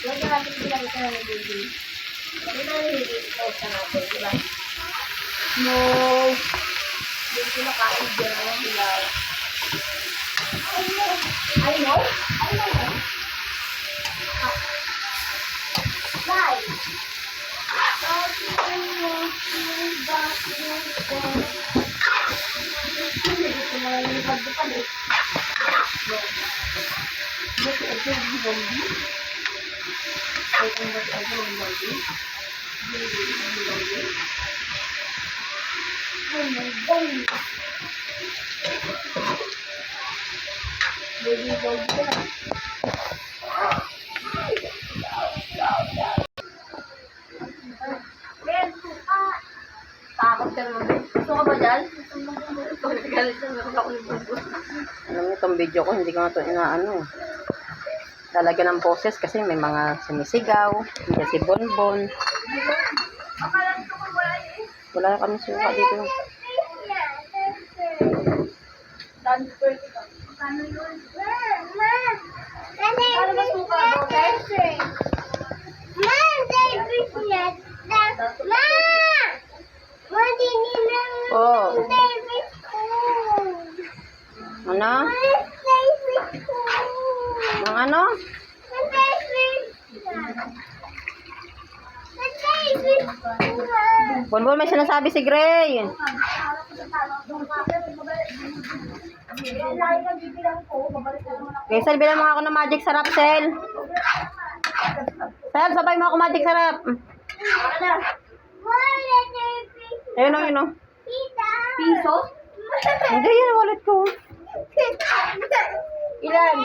Huwag na natin pinakita na nag-ibig. Bakit na nag-ibig ka natin, diba? No! Hindi ko nakain dyan ang hilaw. I know? Why? Hindi ko na yung pagdupan eh. Bakit ito yung bombi? Ay, kung bakit ito yung bombi? Ay, my bombi! Baby bombi ka na. Ben, suka! Takot ka naman, Ben. Gusto ka ba dyan? Galit na meron ako ng bombo. Alam niyo, itong video ko, hindi ko na ito inaano. Lalagyan ng poses kasi may mga sumisigaw, hindi si Bonbon. Wala kami suka dito. Ano yun? Ano ba suka, okay? Oh. Ano? Ang ano? Bonbon, may sinasabi si Gray. Okay, Sel, bilang mo ako ng magic sarap, Sel. Sel, sabay mo ako magic sarap. Ayun o, ayun o. Piso? Hindi, yan ang wallet ko. Ilan?